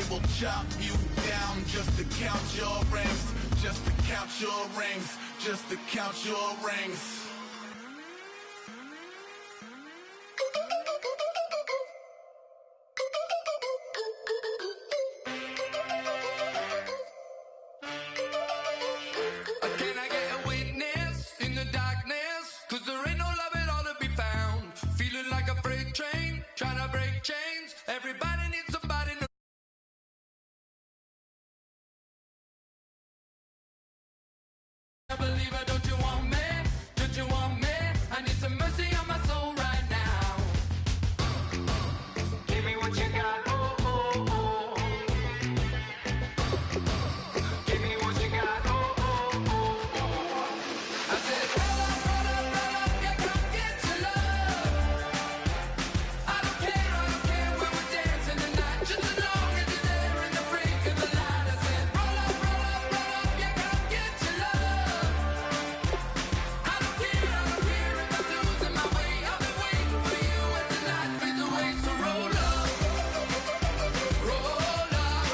will chop you down just to count your rings, just to count your rings, just to count your rings. Can I get a witness in the darkness? 'Cause there ain't no love at all to be found. Feeling like a freight train, trying to break chains. Everybody needs somebody to believe it. Don't you want me? Don't you want me? I need some mercy on my soul right now. Give me what you got. Oh, oh, oh. Give me what you got. Oh, oh, oh, oh. I said, roll up, yeah, come get your love. I don't care when we're dancing tonight. Just as long as you're there in the freak of the light. I said, roll up, yeah, come get your love. I don't care if I'm losing my way. I've been waiting for you as the night fades away. So roll up, roll up,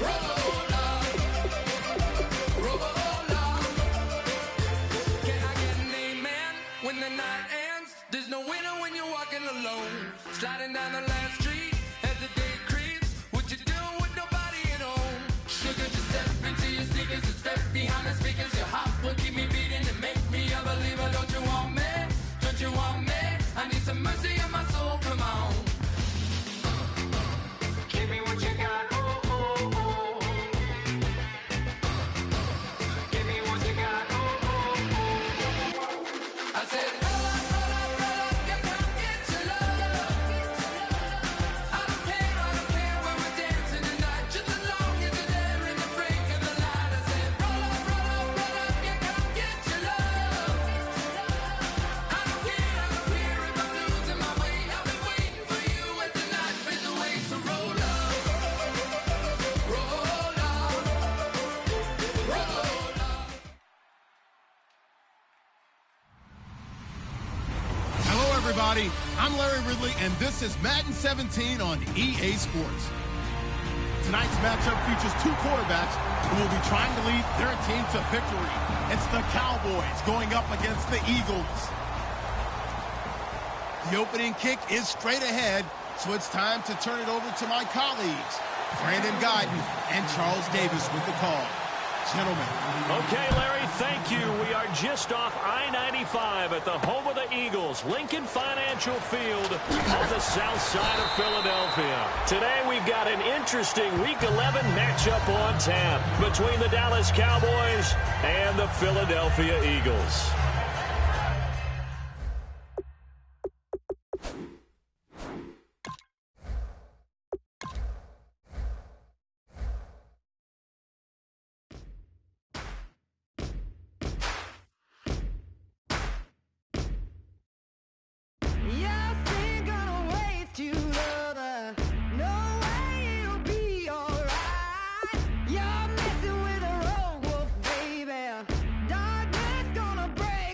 roll up, roll up. Can I get an amen when the night ends? There's no winner when you're walking alone. Sliding down the last street as the day creeps. What you doing with nobody at home? Sugar, just step into your sneakers and step behind the speakers. Your heart will keep me beating and make me a believer. Don't you want me? Don't you want me? I need some mercy on my soul. Come on. Give me what you got. Oh, oh, oh. Give me what you got. Oh, oh, oh. I said, roll up, yeah, come get your love. I don't care when we're dancing tonight. Just as long as you're there in the break of the light. I said, roll up, yeah, come get your love. I don't care if I'm losing my way. I've been waiting for you as the night fades away. So roll up, roll up, roll up. Hello, everybody. I'm Larry Ridley, and this is Madden 17 on EA Sports. Tonight's matchup features two quarterbacks who will be trying to lead their team to victory. It's the Cowboys going up against the Eagles. The opening kick is straight ahead, so it's time to turn it over to my colleagues, Brandon Guyton and Charles Davis with the call. Gentlemen. Okay, Larry, thank you. We are just off I-95 at the home of the Eagles, Lincoln Financial Field on the south side of Philadelphia. Today we've got an interesting Week 11 matchup on tap between the Dallas Cowboys and the Philadelphia Eagles. You're messing with a rogue wolf, baby. Darkness gonna break.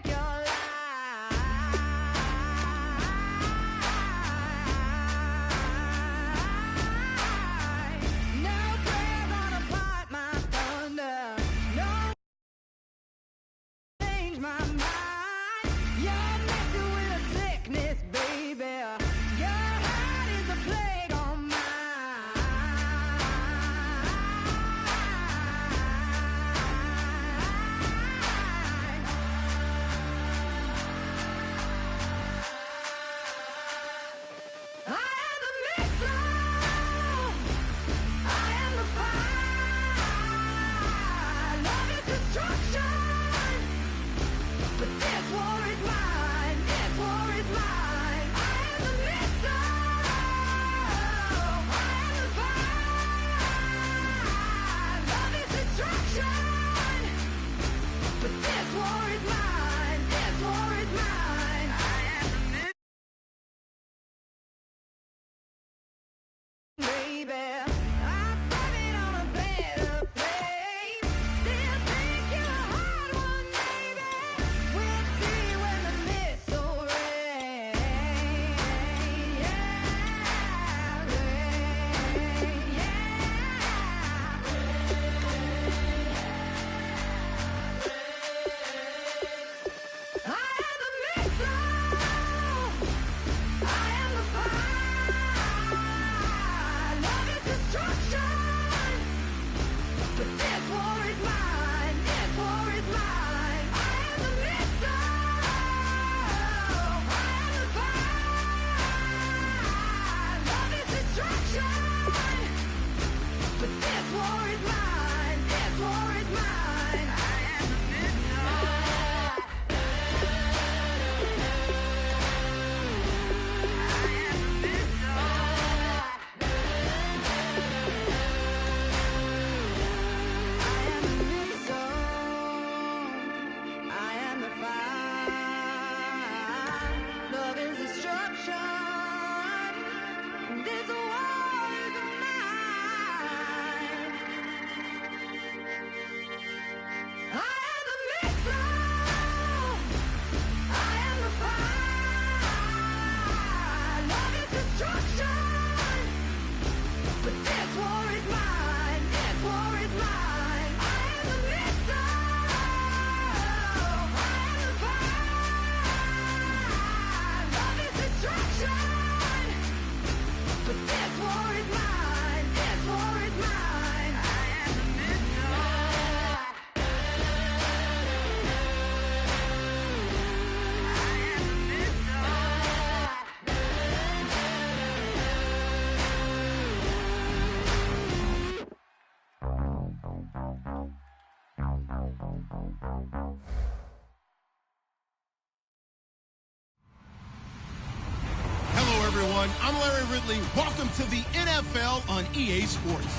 everyone. I'm Larry Ridley. Welcome to the NFL on EA Sports.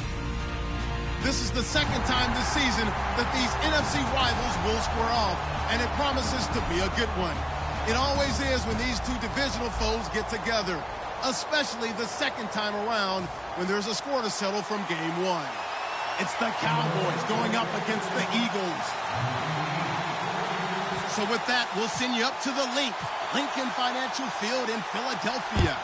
This is the second time this season that these NFC rivals will square off, and it promises to be a good one. It always is when these two divisional foes get together, especially the second time around when there's a score to settle from game one. It's the Cowboys going up against the Eagles. So with that, we'll send you up to the Lincoln Financial Field in Philadelphia,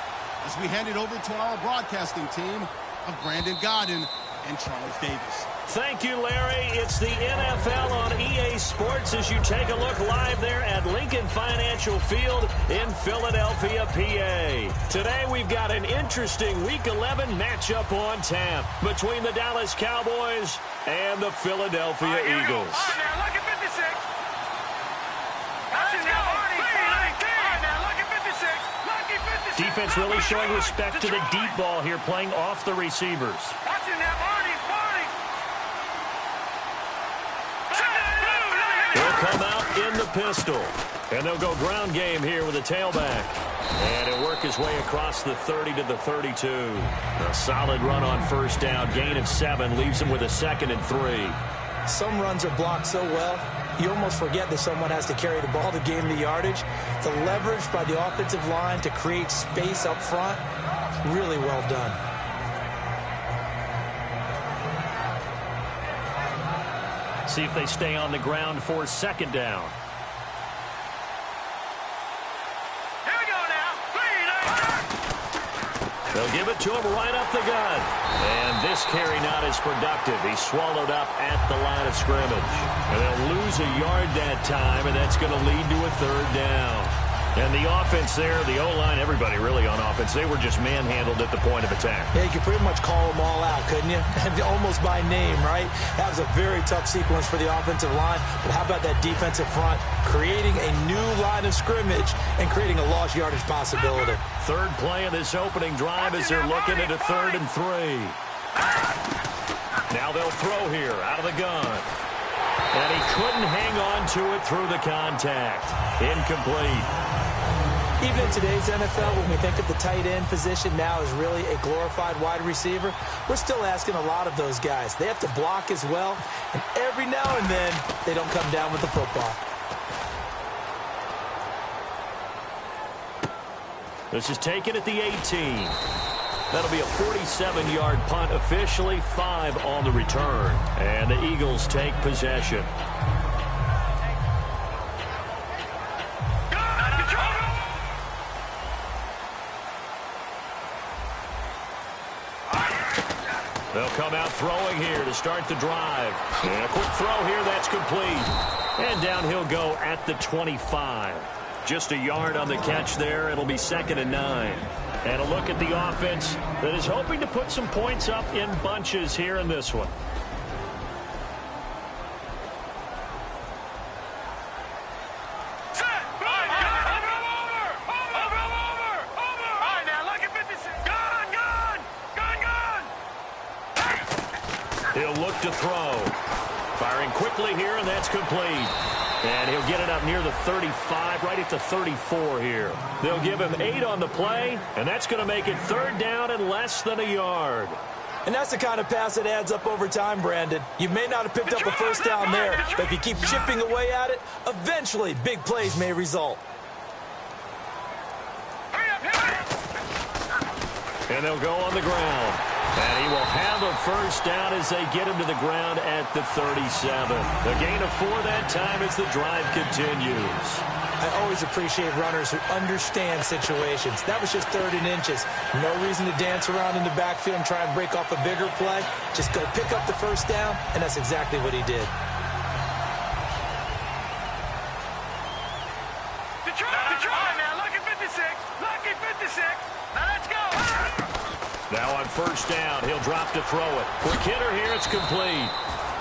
as we hand it over to our broadcasting team of Brandon Godden and Charles Davis. Thank you, Larry. It's the NFL on EA Sports as you take a look live there at Lincoln Financial Field in Philadelphia, PA. Today we've got an interesting Week 11 matchup on tap between the Dallas Cowboys and the Philadelphia Eagles. Defense really showing respect to the deep ball here, playing off the receivers. They'll come out in the pistol, and they'll go ground game here with a tailback. And he'll work his way across the 30 to the 32. A solid run on first down, gain of 7, leaves him with a 2nd and 3. Some runs are blocked so well, you almost forget that someone has to carry the ball to gain the yardage. The leverage by the offensive line to create space up front, really well done. See if they stay on the ground for 2nd down. Here we go now. They'll give it to him right up the gut. And this carry not as productive. He's swallowed up at the line of scrimmage. And they'll lose a yard that time, and that's going to lead to a 3rd down. And the offense there, the O-line, everybody really on offense, they were just manhandled at the point of attack. Yeah, you could pretty much call them all out, couldn't you? Almost by name, right? That was a very tough sequence for the offensive line. But how about that defensive front? Creating a new line of scrimmage and creating a lost yardage possibility. 3rd play of this opening drive as they're looking at a 3rd and 3. Now they'll throw here out of the gun. And he couldn't hang on to it through the contact. Incomplete. Even in today's NFL, when we think of the tight end position now as really a glorified wide receiver, we're still asking a lot of those guys. They have to block as well, and every now and then, they don't come down with the football. This is taken at the 18. That'll be a 47-yard punt, officially 5 on the return. And the Eagles take possession. They'll come out throwing here to start the drive. And a quick throw here, that's complete. And down he'll go at the 25. Just a yard on the catch there. It'll be 2nd and 9. And a look at the offense that is hoping to put some points up in bunches here in this one. He'll look to throw. Firing quickly here, and that's complete. And he'll get it up near the 35, right at the 34 here. They'll give him 8 on the play, and that's going to make it 3rd down and less than a yard. And that's the kind of pass that adds up over time, Brandon. You may not have picked up a first down there, but if you keep chipping away at it, eventually big plays may result. And they'll go on the ground. And he will have a first down as they get him to the ground at the 37. The gain of 4 that time as the drive continues. I always appreciate runners who understand situations. That was just 3rd and inches. No reason to dance around in the backfield and try and break off a bigger play. Just go pick up the first down, and that's exactly what he did. Now on first down, he'll drop to throw it. Quick hitter here, it's complete.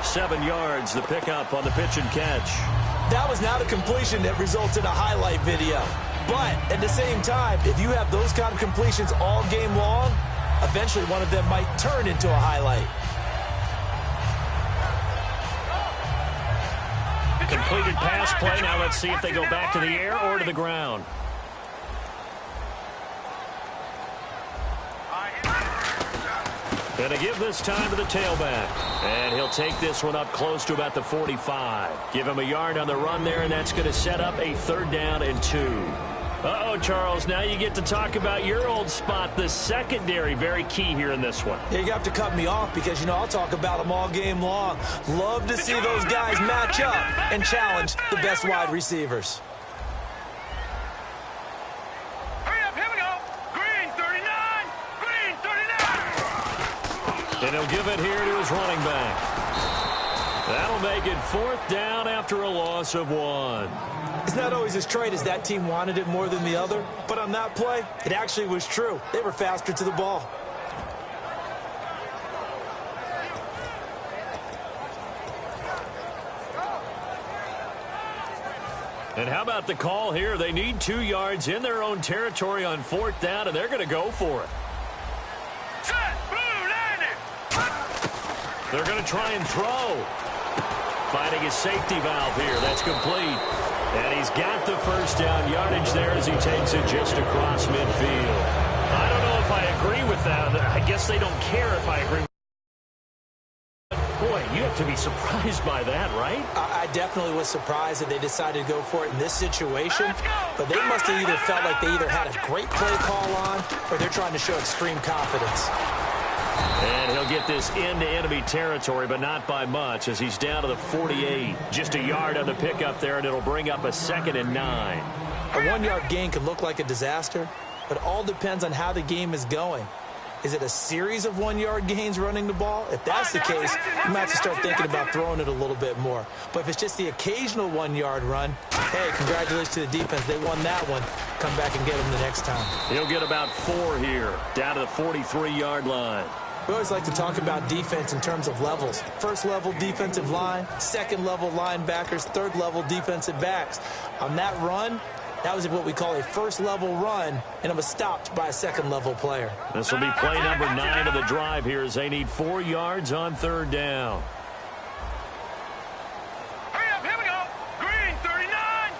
7 yards, the pickup on the pitch and catch. That was not a completion that results in a highlight video. But at the same time, if you have those kind of completions all game long, eventually one of them might turn into a highlight. Completed pass play. Now let's see if they go back to the air or to the ground. Going to give this time to the tailback. And he'll take this one up close to about the 45. Give him a yard on the run there, and that's going to set up a 3rd down and 2. Uh-oh, Charles, now you get to talk about your old spot, the secondary. Very key here in this one. Yeah, you have to cut me off because, I'll talk about them all game long. Love to see those guys match up and challenge the best wide receivers. Hurry up, here we go. Green 39, green 39. And he'll give it here to his running back. That'll make it 4th down after a loss of 1. It's not always as straight as that team wanted it more than the other, but on that play, it actually was true. They were faster to the ball. And how about the call here? They need 2 yards in their own territory on 4th down, and they're going to go for it. Set, blue, landed. They're going to try and throw. Finding his safety valve here. That's complete. And he's got the 1st down yardage there as he takes it just across midfield. I don't know if I agree with that. I guess they don't care if I agree. Boy, you have to be surprised by that, right? I definitely was surprised that they decided to go for it in this situation, but they must have either felt like they either had a great play call on or they're trying to show extreme confidence. And he'll get this into enemy territory, but not by much as he's down to the 48. Just a yard on the pickup there, and it'll bring up a 2nd and 9. A 1-yard gain could look like a disaster, but it all depends on how the game is going. Is it a series of 1-yard gains running the ball? If that's the case, you might have to start thinking about throwing it a little bit more. But if it's just the occasional 1-yard run, hey, congratulations to the defense. They won that one. Come back and get them the next time. He'll get about 4 here, down to the 43-yard line. We always like to talk about defense in terms of levels. 1st level defensive line, 2nd level linebackers, 3rd level defensive backs. On that run, that was what we call a 1st level run, and it was stopped by a 2nd level player. This will be play number 9 of the drive here as they need 4 yards on 3rd down. Hurry up, here we go. Green 39.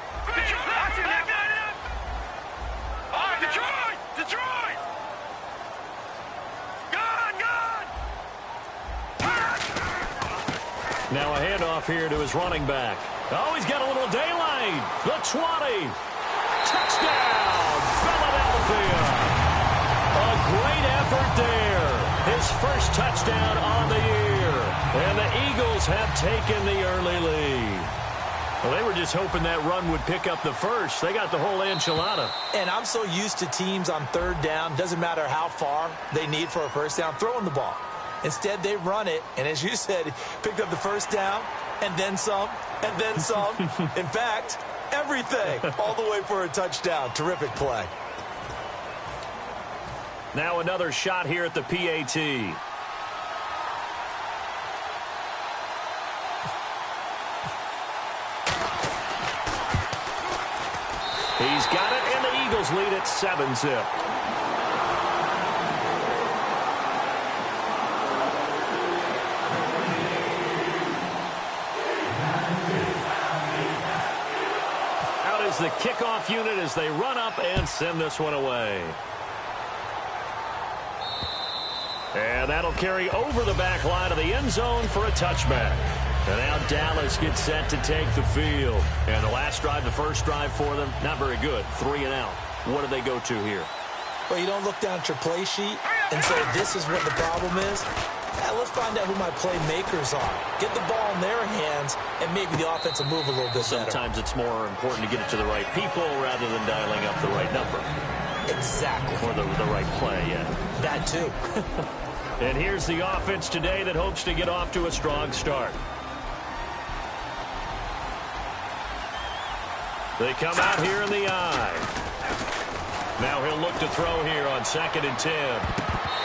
Detroit. Detroit. Now a handoff here to his running back. Oh, he's got a little daylight. The 20. Touchdown, Philadelphia. A great effort there. His 1st touchdown on the year. And the Eagles have taken the early lead. Well, they were just hoping that run would pick up the 1st. They got the whole enchilada. And I'm so used to teams on 3rd down, doesn't matter how far they need for a 1st down, throwing the ball. Instead, they run it, and as you said, picked up the 1st down, and then some, and then some. In fact, everything, all the way for a touchdown. Terrific play. Now another shot here at the PAT. He's got it, and the Eagles lead at 7-zip. The kickoff unit as they run up and send this one away. And that'll carry over the back line of the end zone for a touchback. And now Dallas gets set to take the field. And the last drive, the 1st drive for them, not very good. 3 and out. What do they go to here? Well, you don't look down at your play sheet and say, this is what the problem is. Yeah, let's find out who my playmakers are. Get the ball in their hands, and maybe the offense will move a little bit better. Sometimes it's more important to get it to the right people rather than dialing up the right number. Exactly. Or the right play, yeah. That too. And here's the offense today that hopes to get off to a strong start. They come out here in the eye. Now he'll look to throw here on 2nd and 10.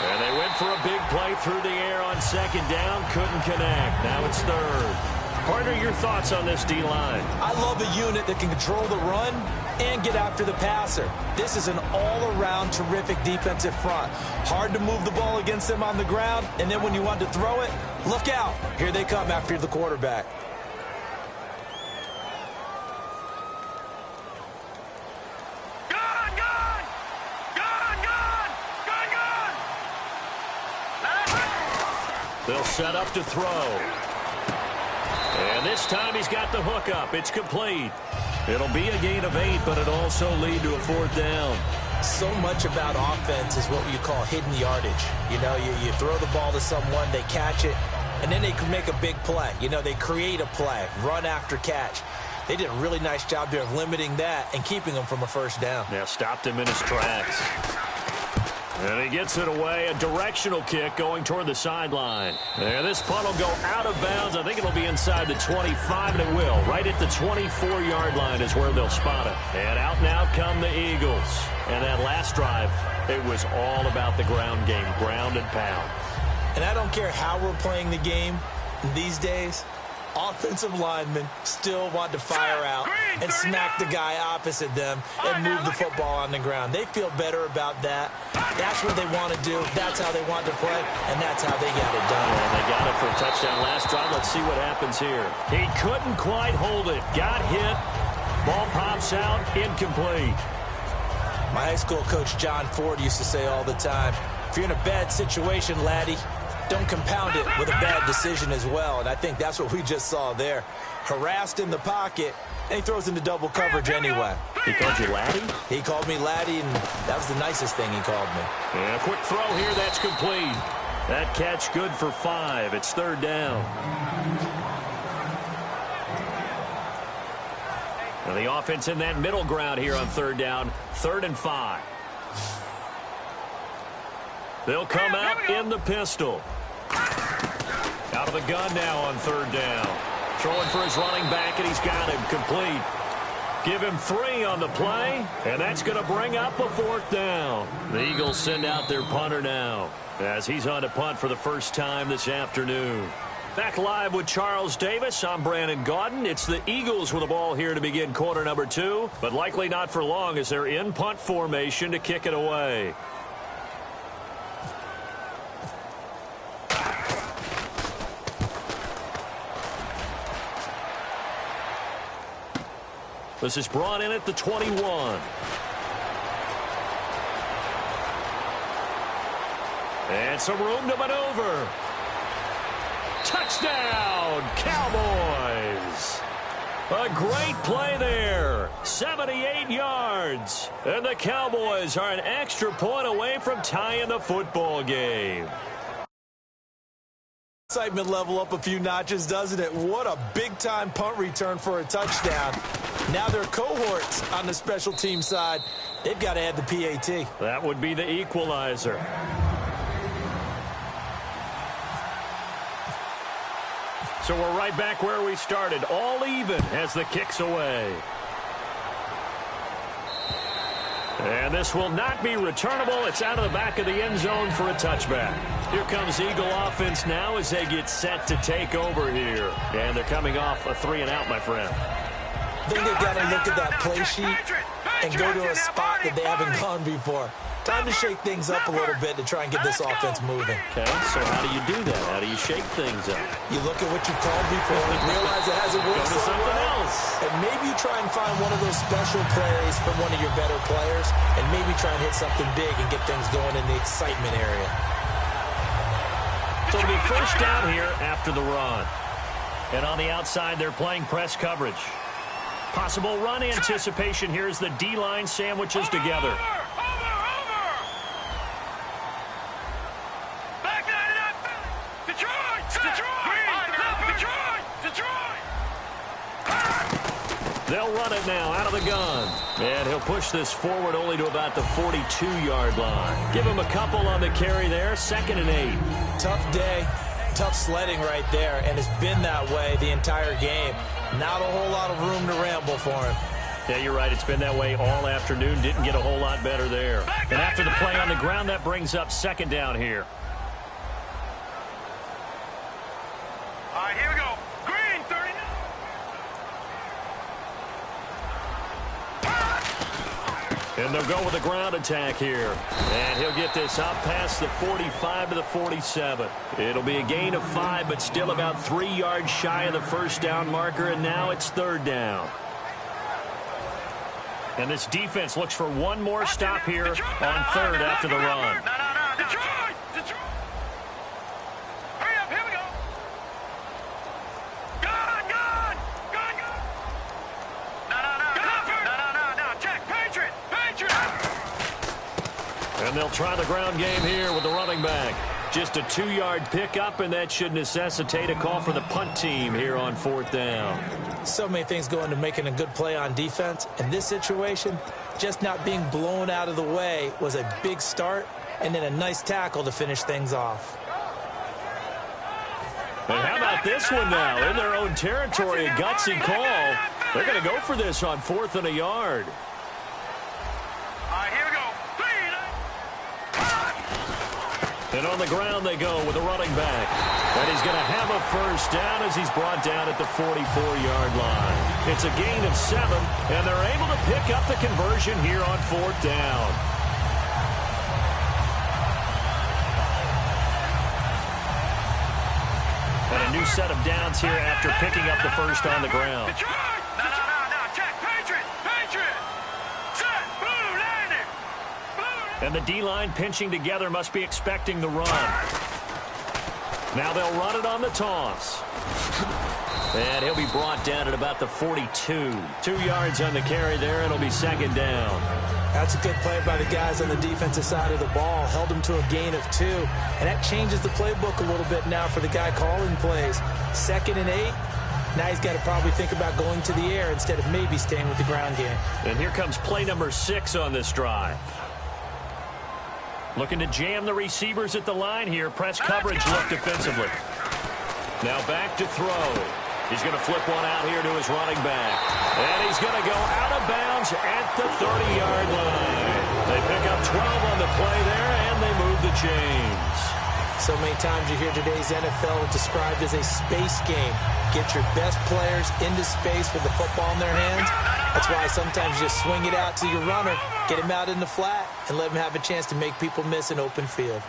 And they went for a big play through the air on 2nd down. Couldn't connect. Now it's 3rd. Partner, your thoughts on this D-line? I love a unit that can control the run and get after the passer. This is an all-around terrific defensive front. Hard to move the ball against them on the ground, and then when you want to throw it, look out. Here they come after the quarterback. They'll set up to throw. And this time he's got the hook up. It's complete. It'll be a gain of 8, but it'll also lead to a 4th down. So much about offense is what you call hidden yardage. You know, you throw the ball to someone, they catch it, and then they can make a big play. You know, they create a play, run after catch. They did a really nice job there of limiting that and keeping him from a 1st down. Yeah, stopped him in his tracks. And he gets it away, a directional kick going toward the sideline. And this punt will go out of bounds. I think it'll be inside the 25, and it will. Right at the 24-yard line is where they'll spot it. And out and out come the Eagles. And that last drive, it was all about the ground game, ground and pound. And I don't care how we're playing the game these days, offensive linemen still want to fire out and smack the guy opposite them and move the football on the ground. They feel better about that. That's what they want to do. That's how they want to play, and that's how they got it done. And they got it for a touchdown last drive. Let's see what happens here. He couldn't quite hold it. Got hit. Ball pops out. Incomplete. My high school coach, John Ford, used to say all the time, if you're in a bad situation, laddie, don't compound it with a bad decision as well. And I think that's what we just saw there. Harassed in the pocket, and he throws into double coverage anyway. He called you laddie? He called me laddie, and that was the nicest thing he called me. And a quick throw here, that's complete. That catch good for 5. It's 3rd down. Now the offense in that middle ground here on 3rd down. 3rd and 5. They'll come out in the pistol. Out of the gun now on 3rd down. Throwing for his running back, and he's got him complete. Give him 3 on the play, and that's going to bring up a 4th down. The Eagles send out their punter now as he's on to punt for the first time this afternoon. Back live with Charles Davis. I'm Brandon Gaudin. It's the Eagles with the ball here to begin quarter number 2, but likely not for long as they're in punt formation to kick it away. This is brought in at the 21. And some room to maneuver. Touchdown, Cowboys. A great play there. 78 yards. And the Cowboys are an extra point away from tying the football game. Excitement level up a few notches, doesn't it? What a big-time punt return for a touchdown. Now their cohorts on the special team side, they've got to add the PAT. That would be the equalizer. So we're right back where we started, all even as the kick's away. And this will not be returnable. It's out of the back of the end zone for a touchback. Here comes Eagle offense now as they get set to take over here. And they're coming off a 3-and-out, my friend. I think they've got to look at that play sheet and go to a spot that they haven't gone before. Time to shake things up a little bit to try and get this offense moving. Okay, so how do you do that? How do you shake things up? You look at what you called before, realize it hasn't worked Go to so something well, else. and maybe you try and find one of those special plays from one of your better players, and maybe try and hit something big and get things going in the excitement area. So it'll be first down here after the run. And on the outside, they're playing press coverage. Possible run anticipation here as the D-line sandwiches together. They'll run it now out of the gun. And he'll push this forward only to about the 42-yard line. Give him a couple on the carry there. 2nd and 8. Tough day, tough sledding right there, and it's been that way the entire game. Not a whole lot of room to ramble for him. Yeah, you're right. It's been that way all afternoon. Didn't get a whole lot better there. And after the play on the ground, that brings up 2nd down here. All right, here we go. Green, 39. And they'll go with a ground attack here. And he'll get this up past the 45 to the 47. It'll be a gain of 5, but still about 3 yards shy of the first down marker, and now it's 3rd down. And this defense looks for one more stop here on 3rd after the run. No. Detroit. Hurry up. And they'll try the ground game here with the running back. Just a 2-yard pickup, and that should necessitate a call for the punt team here on 4th down. So many things go into making a good play on defense. In this situation, just not being blown out of the way was a big start, and then a nice tackle to finish things off. And how about this one now? In their own territory, a gutsy call. They're going to go for this on 4th and a yard. Here we go. And on the ground they go with a running back. And he's going to have a first down as he's brought down at the 44-yard line. It's a gain of 7, and they're able to pick up the conversion here on 4th down. And a new set of downs here after picking up the first on the ground. No, check. Patriot. Set. Blue landing. And the D-line pinching together must be expecting the run. Now they'll run it on the toss. And he'll be brought down at about the 42. 2 yards on the carry there. It'll be 2nd down. That's a good play by the guys on the defensive side of the ball. Held them to a gain of 2. And that changes the playbook a little bit now for the guy calling plays. 2nd and 8. Now he's got to probably think about going to the air instead of maybe staying with the ground game. And here comes play number 6 on this drive. Looking to jam the receivers at the line here. Press coverage look defensively. Now back to throw. He's going to flip one out here to his running back. And he's going to go out of bounds at the 30-yard line. They pick up 12 on the play there, and they move the chains. So many times you hear today's NFL described as a space game. Get your best players into space with the football in their hands. That's why sometimes you just swing it out to your runner, get him out in the flat, and let him have a chance to make people miss an open field.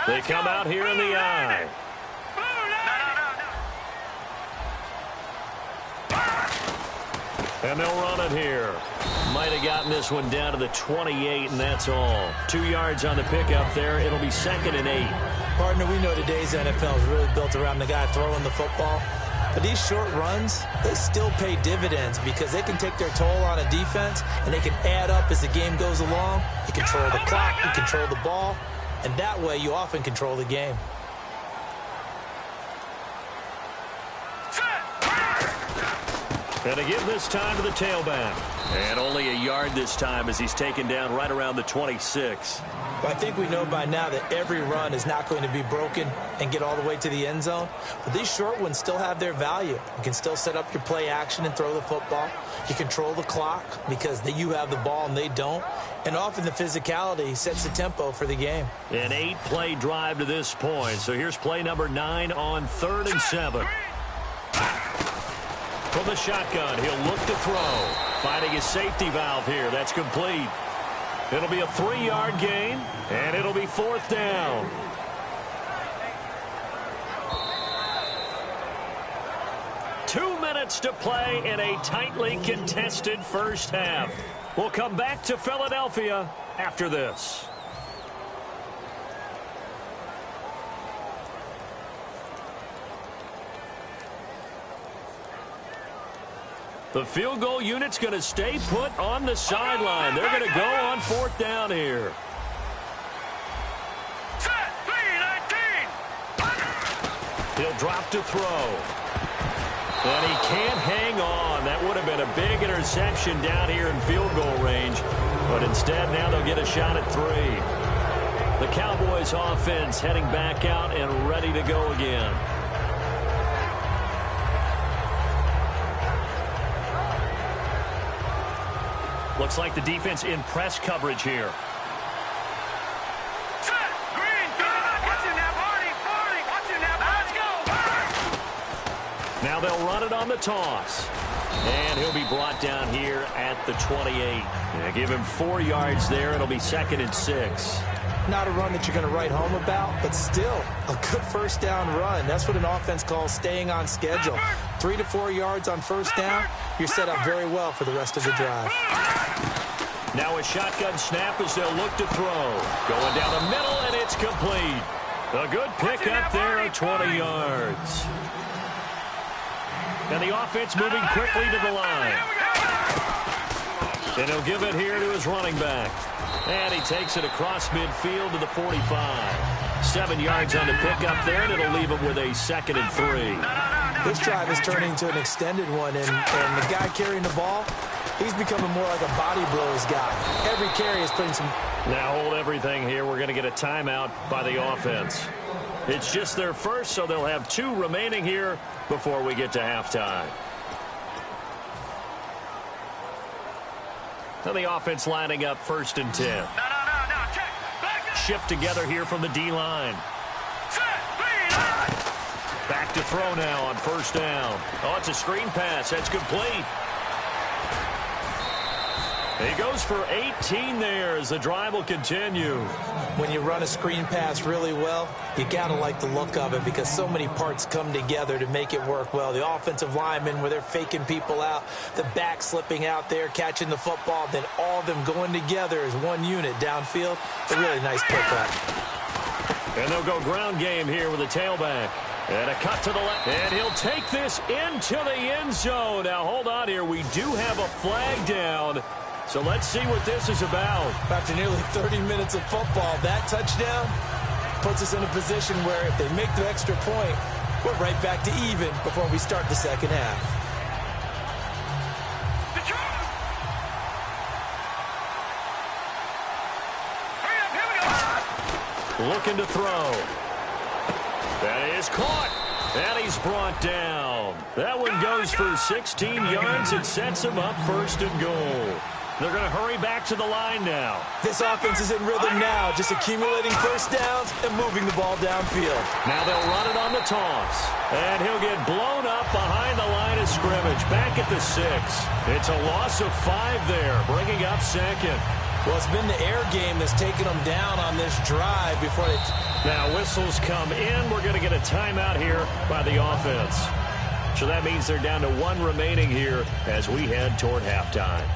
They come out here in the eye. And they'll run it here. Might have gotten this one down to the 28, and that's all. 2 yards on the pickup there. It'll be 2nd and 8. Partner, we know today's NFL is really built around the guy throwing the football. But these short runs, they still pay dividends because they can take their toll on a defense, and they can add up as the game goes along. You control the clock, you control the ball, and that way you often control the game. And to give this time to the tailback. And only a yard this time as he's taken down right around the 26. Well, I think we know by now that every run is not going to be broken and get all the way to the end zone. But these short ones still have their value. You can still set up your play action and throw the football. You control the clock because you have the ball and they don't. And often the physicality sets the tempo for the game. An 8-play drive to this point. So here's play number 9 on 3rd and 7. From the shotgun, he'll look to throw. Finding his safety valve here. That's complete. It'll be a 3-yard gain, and it'll be 4th down. Two minutes to play in a tightly contested first half. We'll come back to Philadelphia after this. The field goal unit's going to stay put on the sideline. They're going to go on 4th down here. Set. 3-19. He'll drop to throw. And he can't hang on. That would have been a big interception down here in field goal range. But instead, now they'll get a shot at 3. The Cowboys offense heading back out and ready to go again. Looks like the defense in press coverage here. Set. Green. Watch him now, Barney. Watch him now. Let's go. Now they'll run it on the toss. And he'll be brought down here at the 28. Yeah, give him 4 yards there. It'll be 2nd and 6. Not a run that you're going to write home about, but still a good first down run. That's what an offense calls staying on schedule. 3 to 4 yards on first down, you're set up very well for the rest of the drive. Now a shotgun snap as they'll look to throw. Going down the middle, and it's complete. A good pickup there at 20 yards. And the offense moving quickly to the line. And he'll give it here to his running back. And he takes it across midfield to the 45. 7 yards on the pickup there, and it'll leave him with a 2nd and 3. This drive is turning into an extended one, and the guy carrying the ball, he's becoming more like a body blows guy. Every carry is putting some... Now hold everything here. We're going to get a timeout by the offense. It's just their first, so they'll have 2 remaining here before we get to halftime. Now the offense lining up 1st and 10. No, check. Back up. Shift together here from the D-line. Back to throw now on 1st down. Oh, it's a screen pass. That's complete. He goes for 18 there as the drive will continue. When you run a screen pass really well, you got to like the look of it because so many parts come together to make it work well. The offensive linemen, where they're faking people out, the back slipping out there, catching the football, then all of them going together as one unit downfield. A really nice pickup. And they'll go ground game here with a tailback. And a cut to the left. And he'll take this into the end zone. Now, hold on here. We do have a flag down. So let's see what this is about. After nearly 30 minutes of football, that touchdown puts us in a position where if they make the extra point, we're right back to even before we start the second half. Looking to throw. That is caught. And he's brought down. That one goes for 16 yards. It sets him up 1st and goal. They're going to hurry back to the line now. This offense is in rhythm now, just accumulating 1st downs and moving the ball downfield. Now they'll run it on the toss. And he'll get blown up behind the line of scrimmage. Back at the 6. It's a loss of 5 there, bringing up 2nd. Well, it's been the air game that's taken them down on this drive before they... Now whistles come in. We're going to get a timeout here by the offense. So that means they're down to 1 remaining here as we head toward halftime.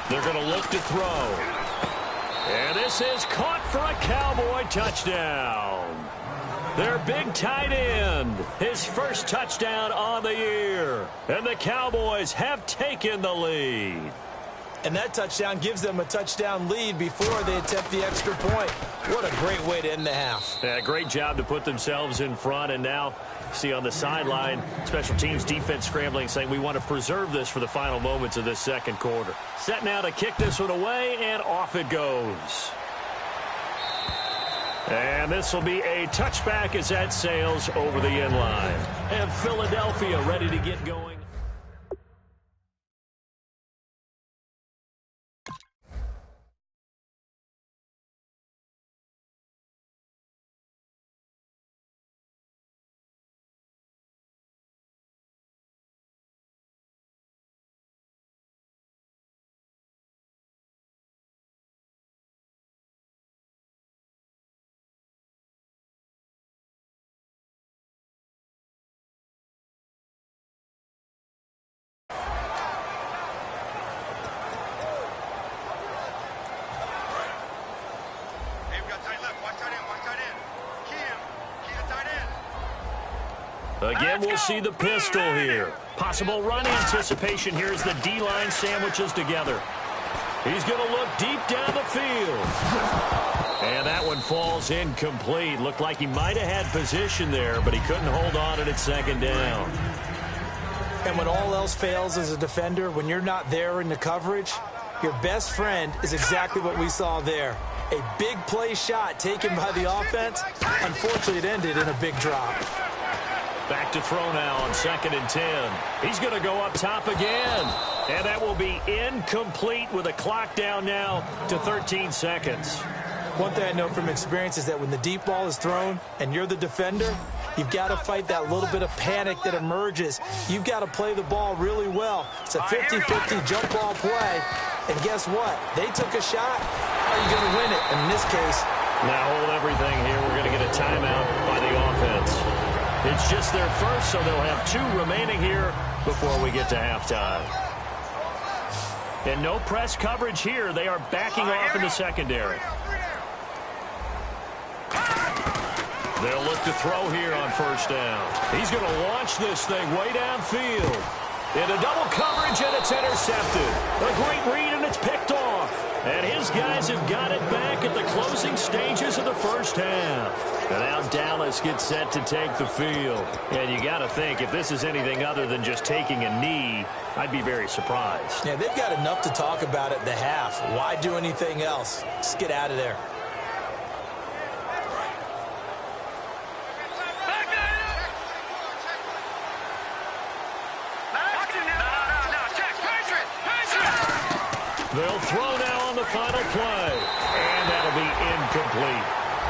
They're going to look to throw. And this is caught for a Cowboy touchdown. Their big tight end, his first touchdown on the year. And the Cowboys have taken the lead. And that touchdown gives them a touchdown lead before they attempt the extra point. What a great way to end the half. Yeah, great job to put themselves in front. And now, see on the sideline, special teams defense scrambling, saying we want to preserve this for the final moments of this 2nd quarter. Set now to kick this one away, and off it goes. And this will be a touchback as that sails over the end line. And Philadelphia ready to get going. Again, we'll see the pistol here. Possible run anticipation here as the D-line sandwiches together. He's going to look deep down the field. And that one falls incomplete. Looked like he might have had position there, but he couldn't hold on at 2nd down. And when all else fails as a defender, when you're not there in the coverage, your best friend is exactly what we saw there. A big play shot taken by the offense. Unfortunately, it ended in a big drop. Back to throw now on 2nd and 10. He's going to go up top again. And that will be incomplete with a clock down now to 13 seconds. One thing I know from experience is that when the deep ball is thrown and you're the defender, you've got to fight that little bit of panic that emerges. You've got to play the ball really well. It's a 50-50 jump ball play. And guess what? They took a shot. Are you going to win it? And in this case, Now hold everything here. We're going to get a timeout by the offense. It's just their first, so they'll have 2 remaining here before we get to halftime. And no press coverage here. They are backing off in the secondary. They'll look to throw here on first down. He's going to launch this thing way downfield. Into double coverage, and it's intercepted. A great read, and it's picked off. And his guys have got it back at the closing stages of the first half. And now Dallas gets set to take the field. And you got to think, if this is anything other than just taking a knee, I'd be very surprised. Yeah, they've got enough to talk about at the half. Why do anything else? Just get out of there. They'll throw now on the final play, and that'll be incomplete.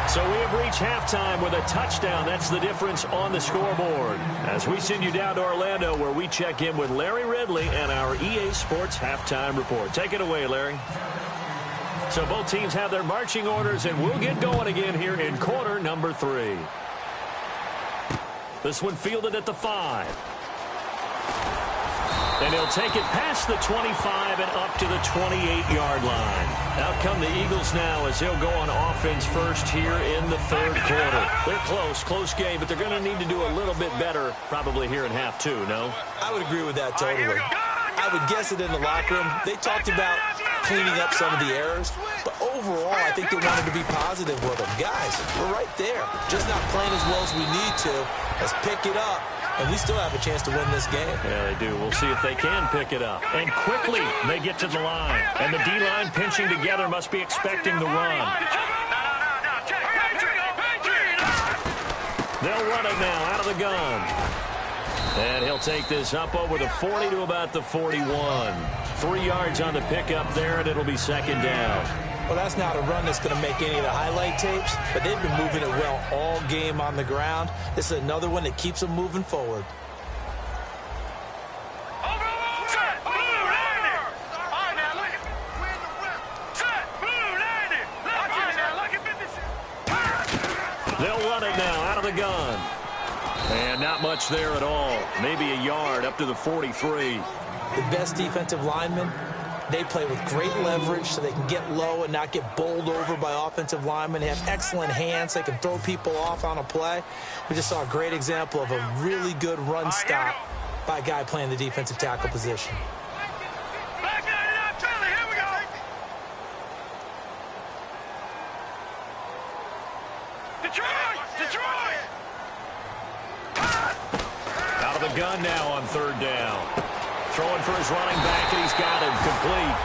So we have reached halftime with a touchdown. That's the difference on the scoreboard. As we send you down to Orlando, where we check in with Larry Ridley and our EA Sports Halftime Report. Take it away, Larry. So both teams have their marching orders, and we'll get going again here in quarter number 3. This one fielded at the 5. And he'll take it past the 25 and up to the 28-yard line. Out come the Eagles now as he'll go on offense first here in the third quarter. They're close game, but they're going to need to do a little bit better probably here in half 2, no? I would agree with that totally. I would guess it in the locker room. They talked about cleaning up some of the errors, but overall, I think they wanted to be positive with them. Guys, we're right there. Just not playing as well as we need to. Let's pick it up. And we still have a chance to win this game. Yeah, they do. We'll see if they can pick it up. And quickly, they get to the line. And the D-line pinching together must be expecting the run. They'll run it now out of the gun. And he'll take this up over the 40 to about the 41. 3 yards on the pickup there, and it'll be second down. Well, that's not a run that's going to make any of the highlight tapes, but they've been moving it well all game on the ground. This is another one that keeps them moving forward. They'll run it now out of the gun. And not much there at all. Maybe a yard up to the 43. The best defensive linemen, they play with great leverage so they can get low and not get bowled over by offensive linemen. They have excellent hands. They can throw people off on a play. We just saw a great example of a really good run stop by a guy playing the defensive tackle position. Out of the gun now on third down. Throwing for his running back, and he's got it complete.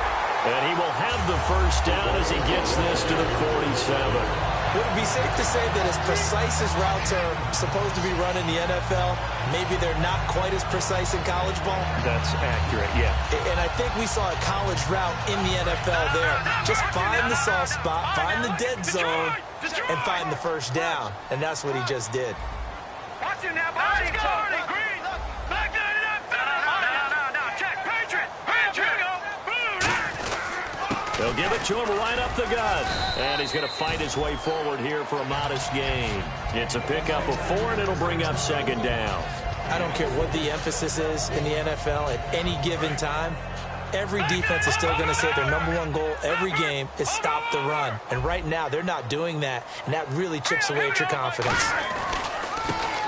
And he will have the first down as he gets this to the 47. Would it be safe to say that as precise as routes are supposed to be run in the NFL, maybe they're not quite as precise in college ball? That's accurate, yeah. And I think we saw a college route in the NFL there. Just find the soft spot, find the dead zone, and find the first down. And that's what he just did. Watch him now, buddy. Let's go. Green. Back it up. No. Check. Patriot. They'll give it to him right up the gut. And he's going to fight his way forward here for a modest gain. It's a pickup of 4, and it'll bring up second down. I don't care what the emphasis is in the NFL at any given time. Every defense is still going to say their #1 goal every game is stop the run. And right now, they're not doing that, and that really chips away at your confidence.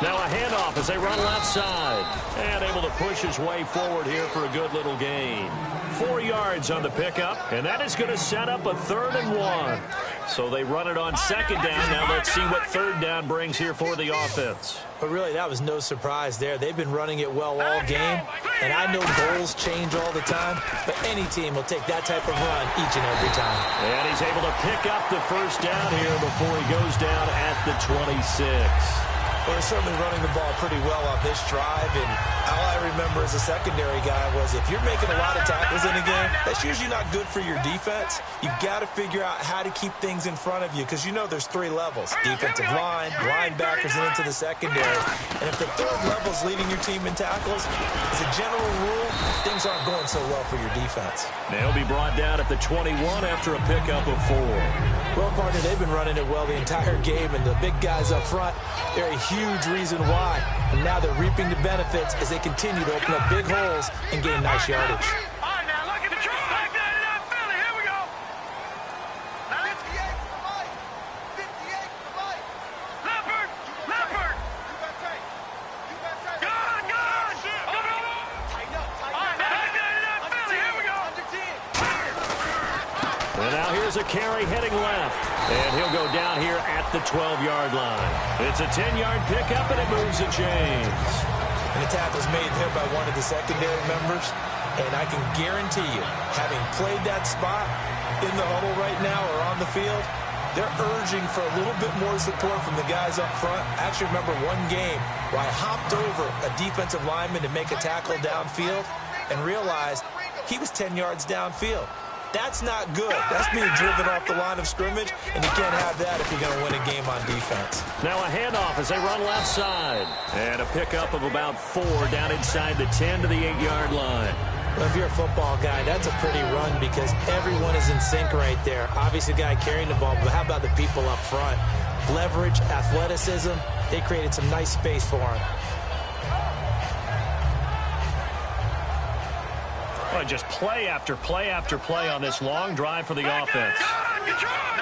Now a handoff as they run left side. And able to push his way forward here for a good little gain. 4 yards on the pickup, and that is going to set up a 3rd and 1. So they run it on second down. Now let's see what third down brings here for the offense. But really, that was no surprise there. They've been running it well all game, and I know goals change all the time, but any team will take that type of run each and every time. And he's able to pick up the first down here before he goes down at the 26. Well, they're certainly running the ball pretty well on this drive, and all I remember as a secondary guy was if you're making a lot of tackles in a game, that's usually not good for your defense. You've got to figure out how to keep things in front of you because you know there's three levels: defensive line, linebackers, and into the secondary. And if the third level is leading your team in tackles, as a general rule, things aren't going so well for your defense. They'll be brought down at the 21 after a pickup of 4. Well, partner, they've been running it well the entire game, and the big guys up front, they're a huge reason why. And now they're reaping the benefits as they continue to open up big holes and gain nice yardage. All right, now look at the truck. Back there to that Philly. Here we go. Now, 58 for the Mike. 58 for the Mike. Leopard. Leopard. Gun. Gun. Tighten up. All right, now back there to that Philly. Here we go. And now here's a carry heading left. And he'll go down here at the 12-yard line. It's a 10-yard pickup, and it moves the chains. And the tackle's made here by one of the secondary members. And I can guarantee you, having played that spot in the huddle right now or on the field, they're urging for a little bit more support from the guys up front. I actually remember one game where I hopped over a defensive lineman to make a tackle downfield and realized he was 10 yards downfield. That's not good. That's being driven off the line of scrimmage, and you can't have that if you're going to win a game on defense. Now a handoff as they run left side. And a pickup of about 4 down inside the 10 to the 8-yard line. Well, if you're a football guy, that's a pretty run because everyone is in sync right there. Obviously, the guy carrying the ball, but how about the people up front? Leverage, athleticism, they created some nice space for him. Well, just play after play after play on this long drive for the offense. Detroit.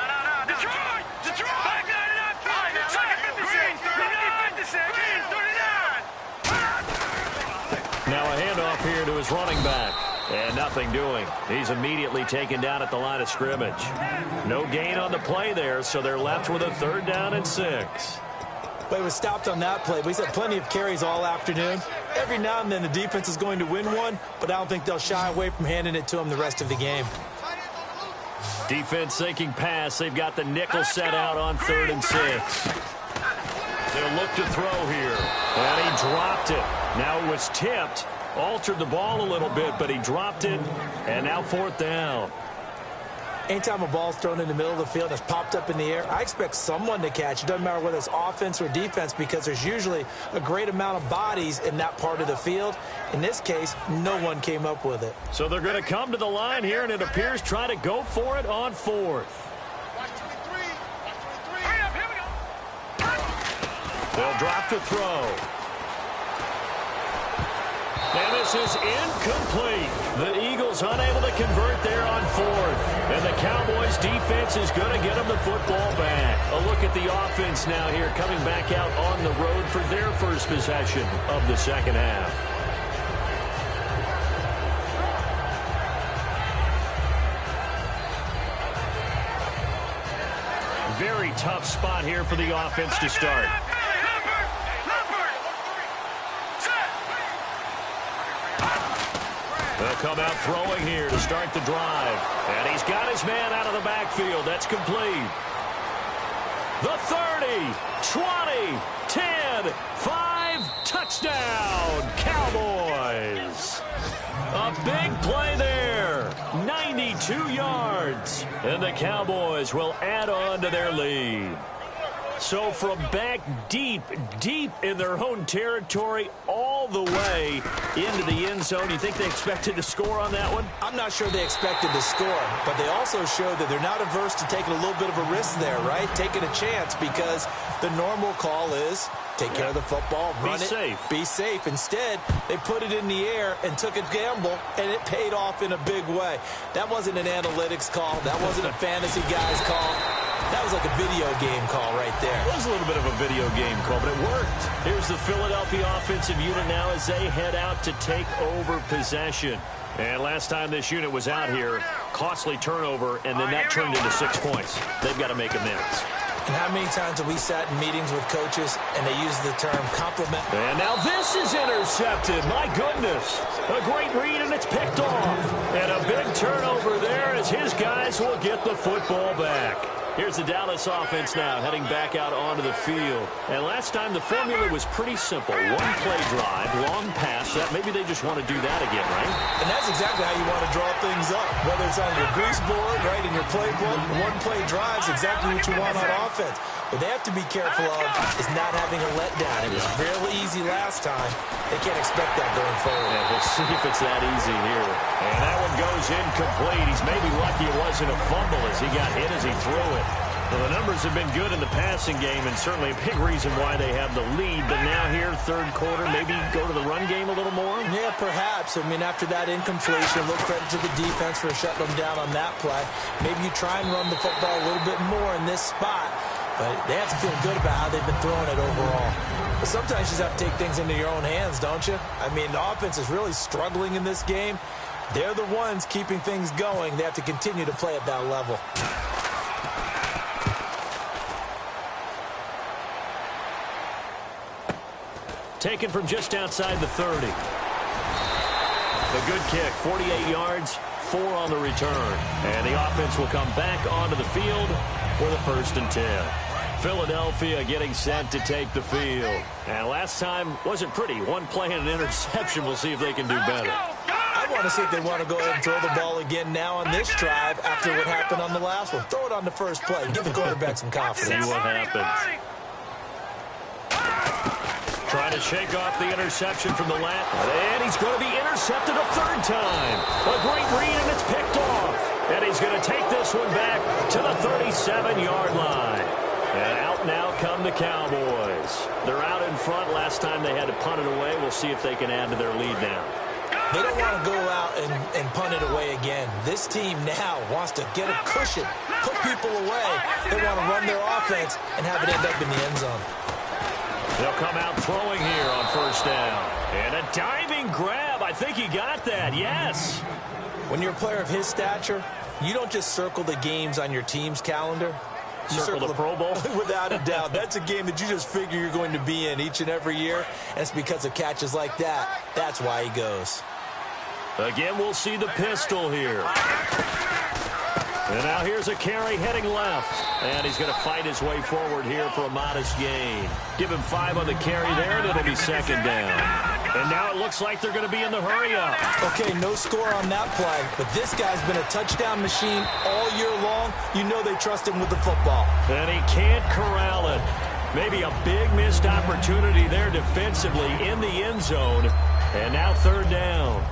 Detroit. Detroit. Back there to that Philly. Second 56. 39. Now a handoff here to his running back. And nothing doing. He's immediately taken down at the line of scrimmage. No gain on the play there, so they're left with a 3rd down and 6. But he was stopped on that play. But he's had plenty of carries all afternoon. Every now and then the defense is going to win one, but I don't think they'll shy away from handing it to him the rest of the game. Defense sinking pass. They've got the nickel set out on 3rd and 6. They'll look to throw here. And he dropped it. Now it was tipped. Altered the ball a little bit, but he dropped it. And now 4th down. Anytime a ball's thrown in the middle of the field and it's popped up in the air, I expect someone to catch. It doesn't matter whether it's offense or defense because there's usually a great amount of bodies in that part of the field. In this case, no one came up with it. So they're going to come to the line here, and it appears try to go for it on 4th. They'll drop to throw. And this is incomplete. The Eagles unable to convert there on 4th. And the Cowboys defense is going to get them the football back. A look at the offense now here coming back out on the road for their first possession of the second half. Very tough spot here for the offense to start. They'll come out throwing here to start the drive. And he's got his man out of the backfield. That's complete. The 30, 20, 10, 5, touchdown, Cowboys. A big play there, 92 yards. And the Cowboys will add on to their lead. So from back deep in their own territory all the way into the end zone, you think they expected to score on that one? I'm not sure they expected to score, but they also showed that they're not averse to taking a little bit of a risk there, right? Taking a chance because the normal call is take care of the football, run it, be safe. Instead, they put it in the air and took a gamble, and it paid off in a big way. That wasn't an analytics call. That wasn't a fantasy guy's call. That was like a video game call right there. It was a little bit of a video game call, but it worked. Here's the Philadelphia offensive unit now as they head out to take over possession. And last time this unit was out here, costly turnover, and then that turned into 6 points. They've got to make amends. And how many times have we sat in meetings with coaches and they use the term compliment? And now this is intercepted. My goodness. A great read, and it's picked off. And a big turnover there as his guys will get the football back. Here's the Dallas offense now heading back out onto the field. And last time the formula was pretty simple. One play drive, long pass. That maybe they just want to do that again, right? And that's exactly how you want to draw things up. Whether it's on your grease board, right, in your playbook, one play drive is exactly what you want on offense. What they have to be careful of is not having a letdown. It was fairly easy last time. They can't expect that going forward. Yeah, we'll see if it's that easy here. And that one goes incomplete. He's maybe lucky it wasn't a fumble as he got hit as he threw it. Well, the numbers have been good in the passing game and certainly a big reason why they have the lead. But now here, third quarter, maybe go to the run game a little more? Yeah, perhaps. I mean, after that incompletion, a little credit to the defense for shutting them down on that play. Maybe you try and run the football a little bit more in this spot. But they have to feel good about how they've been throwing it overall. But sometimes you just have to take things into your own hands, don't you? I mean, the offense is really struggling in this game. They're the ones keeping things going. They have to continue to play at that level. Taken from just outside the 30. A good kick, 48 yards, 4 on the return. And the offense will come back onto the field for the 1st and 10. Philadelphia getting set to take the field. And last time wasn't pretty. One play and an interception. We'll see if they can do better. I want to see if they want to go ahead and throw the ball again now on this drive after what happened on the last one. Throw it on the first play. Give the quarterback some confidence. See what happens. Trying to shake off the interception from the left. And he's going to be intercepted a 3rd time. A great read, and it's picked off. And he's going to take this one back to the 37-yard line. And out now come the Cowboys. They're out in front. Last time they had to punt it away. We'll see if they can add to their lead now. They don't want to go out and punt it away again. This team now wants to get a cushion, put people away. They want to run their offense and have it end up in the end zone. They'll come out throwing here on 1st down. And a diving grab. I think he got that. Yes. When you're a player of his stature, you don't just circle the games on your team's calendar. You circle the Pro Bowl? Without a doubt. That's a game that you just figure you're going to be in each and every year. And it's because of catches like that. That's why he goes. Again, we'll see the pistol here. And now here's a carry heading left. And he's going to fight his way forward here for a modest gain. Give him 5 on the carry there, and it'll be 2nd down. And now it looks like they're going to be in the hurry-up. Okay, no score on that play. But this guy's been a touchdown machine all year long. You know they trust him with the football. And he can't corral it. Maybe a big missed opportunity there defensively in the end zone. And now 3rd down.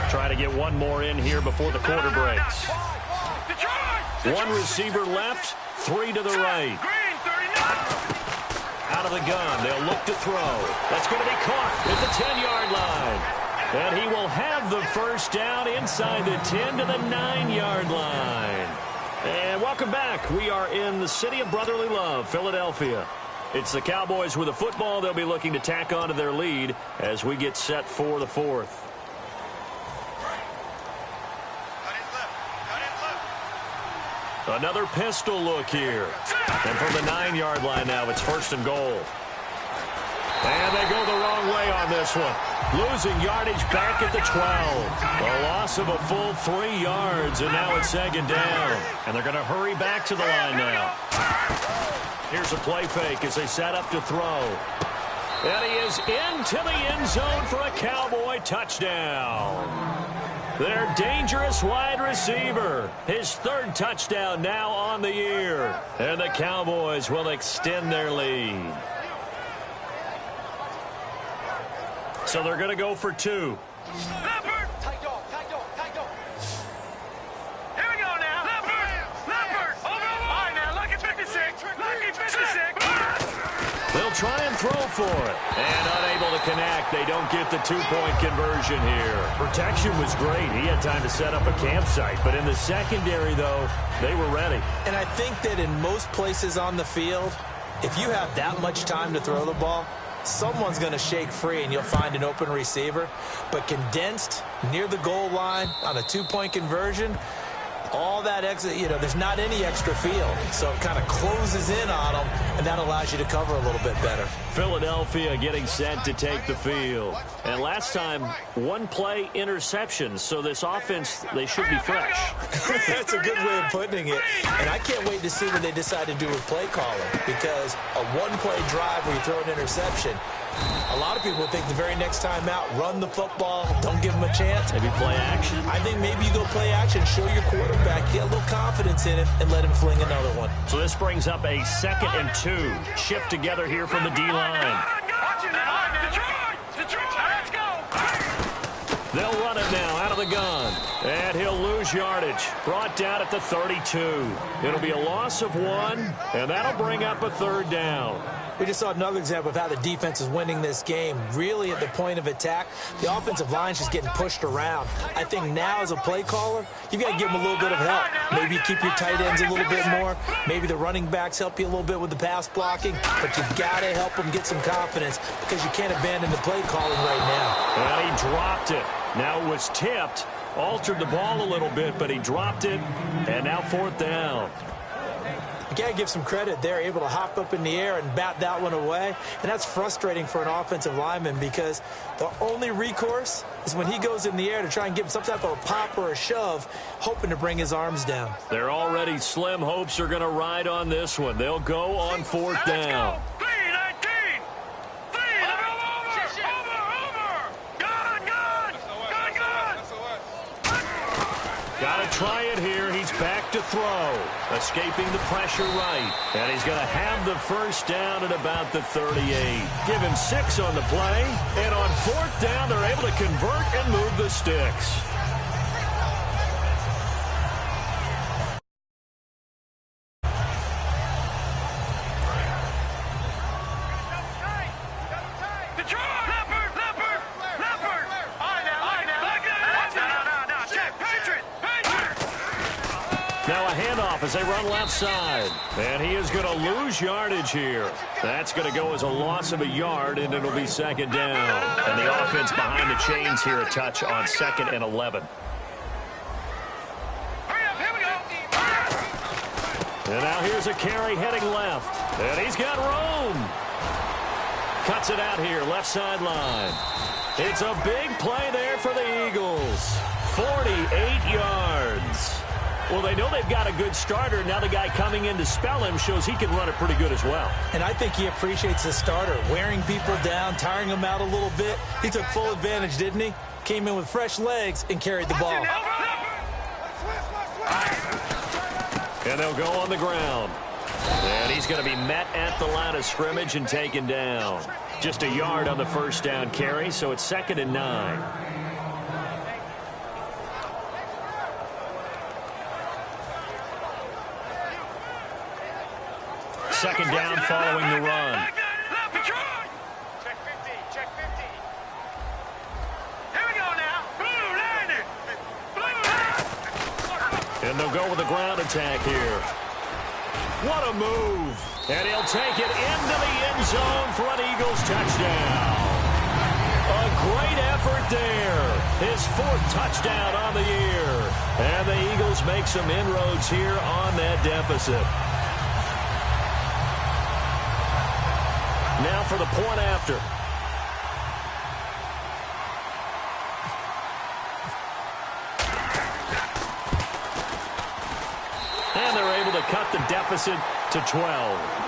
Trying to get one more in here before the quarter breaks. One receiver left, 3 to the right. Out of the gun, they'll look to throw. That's going to be caught at the 10-yard line. And he will have the 1st down inside the 10 to the 9-yard line. And welcome back. We are in the city of brotherly love, Philadelphia. It's the Cowboys with the football. They'll be looking to tack on to their lead as we get set for the 4th. Another pistol look here. And from the 9-yard line now, it's 1st and goal. And they go the wrong way on this one. Losing yardage back at the 12. A loss of a full 3 yards, and now it's 2nd down. And they're going to hurry back to the line now. Here's a play fake as they set up to throw. And he is into the end zone for a Cowboy touchdown. Their dangerous wide receiver. His 3rd touchdown now on the year. And the Cowboys will extend their lead. So they're going to go for 2. Leopard! Tight dog, tight dog, tight dog. Here we go now. Leopard! Leopard! Over, over! All right, now, lucky 56. Lucky 56. They'll try and throw for it. And unable to connect. They don't get the 2-point conversion here. Protection was great. He had time to set up a campsite. But in the secondary, though, they were ready. And I think that in most places on the field, if you have that much time to throw the ball, someone's going to shake free and you'll find an open receiver. But condensed near the goal line on a 2-point conversion, all that extra, there's not any extra field. So it kind of closes in on them, and that allows you to cover a little bit better. Philadelphia getting set to take the field. And last time, one play interception. So this offense, they should be fresh. That's a good way of putting it. And I can't wait to see what they decide to do with play calling, because a one-play drive where you throw an interception, a lot of people think the very next time out, run the football, don't give them a chance. Maybe play action? I think maybe you go play action, show your quarterback, get a little confidence in it, and let him fling another one. So this brings up a 2nd and 2. Shift together here from the D-line. Let's go. They'll run it now out of the gun. And he'll lose yardage. Brought down at the 32. It'll be a loss of 1, and that'll bring up a 3rd down. We just saw another example of how the defense is winning this game. Really at the point of attack, the offensive line is just getting pushed around. I think now as a play caller, you've got to give them a little bit of help. Maybe you keep your tight ends a little bit more. Maybe the running backs help you a little bit with the pass blocking. But you've got to help them get some confidence, because you can't abandon the play calling right now. And he dropped it. Now it was tipped. Altered the ball a little bit, but he dropped it. And now 4th down. You got to give some credit. They're able to hop up in the air and bat that one away. And that's frustrating for an offensive lineman, because the only recourse is when he goes in the air to try and give him some type of a pop or a shove, hoping to bring his arms down. They're already slim hopes are going to ride on this one. They'll go on 4th down. Got to try it here. He's back to throw. Escaping the pressure right. And he's going to have the 1st down at about the 38. Give him 6 on the play. And on 4th down, they're able to convert and move the sticks. Now a handoff as they run left side. And he is going to lose yardage here. That's going to go as a loss of a yard, and it'll be 2nd down. And the offense behind the chains here a touch on 2nd and 11. And now here's a carry heading left. And he's got room. Cuts it out here, left sideline. It's a big play there for the Eagles. 48 yards. Well, they know they've got a good starter. Now the guy coming in to spell him shows he can run it pretty good as well. And I think he appreciates the starter, wearing people down, tiring them out a little bit. He took full advantage, didn't he? Came in with fresh legs and carried the ball. And they'll go on the ground. And he's going to be met at the line of scrimmage and taken down. Just a yard on the 1st down carry, so it's 2nd and 9. Second down following the run. Check 50, check 50. Here we go now. Blue line. And they'll go with a ground attack here. What a move. And he'll take it into the end zone for an Eagles touchdown. A great effort there. His 4th touchdown on the year. And the Eagles make some inroads here on that deficit. Now for the point after. And they're able to cut the deficit to 12.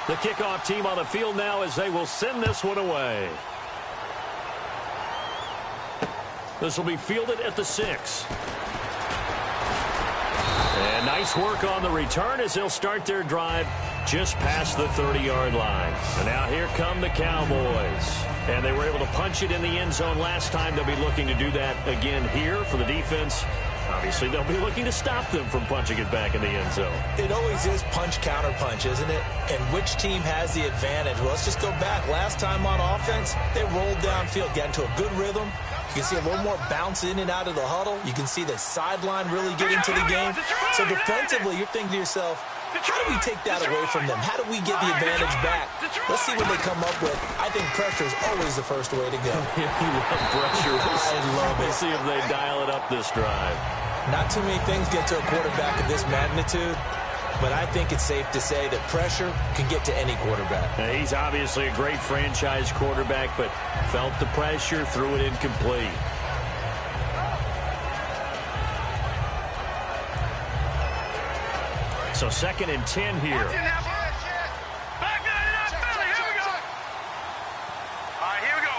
The kickoff team on the field now as they will send this one away. This will be fielded at the 6. And nice work on the return as they'll start their drive just past the 30-yard line. And now here come the Cowboys. And they were able to punch it in the end zone last time. They'll be looking to do that again here for the defense. Obviously, they'll be looking to stop them from punching it back in the end zone. It always is punch-counter-punch, isn't it? And which team has the advantage? Well, let's just go back. Last time on offense, they rolled downfield, got into a good rhythm, You can see a little more bounce in and out of the huddle. You can see the sideline really get into the game. So defensively, you're thinking to yourself, how do we take that away from them? How do we get the advantage back? Let's see what they come up with. I think pressure is always the first way to go. You love pressure. I love it. We'll see if they dial it up this drive. Not too many things get to a quarterback of this magnitude, but I think it's safe to say that pressure can get to any quarterback. Now, he's obviously a great franchise quarterback, but felt the pressure, threw it incomplete. So 2nd and 10 here. Back 99 Philly, here we go. All right, here we go.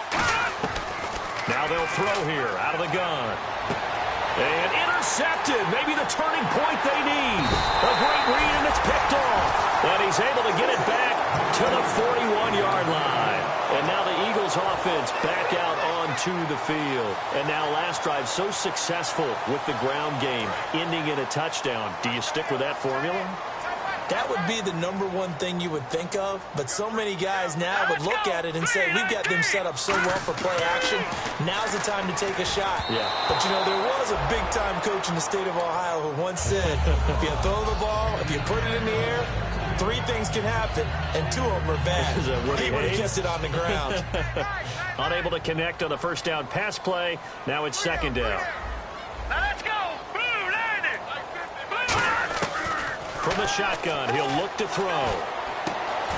Now they'll throw here out of the gun. And intercepted. Maybe the turning point they need. A great read, and it's picked off. And he's able to get it back to the 41-yard line. And now the Eagles offense back out onto the field. And now last drive so successful with the ground game, ending in a touchdown. Do you stick with that formula? That would be the #1 thing you would think of, but so many guys now would look at it and say, we've got them set up so well for play action. Now's the time to take a shot. Yeah. But, you know, there was a big-time coach in the state of Ohio who once said, if you throw the ball, if you put it in the air, 3 things can happen, and 2 of them are bad. Is that Woody He would have Hayes? kept it on the ground. Unable to connect on the first down pass play. Now it's 2nd down. Now let's go. Blue, land it. From the shotgun, he'll look to throw.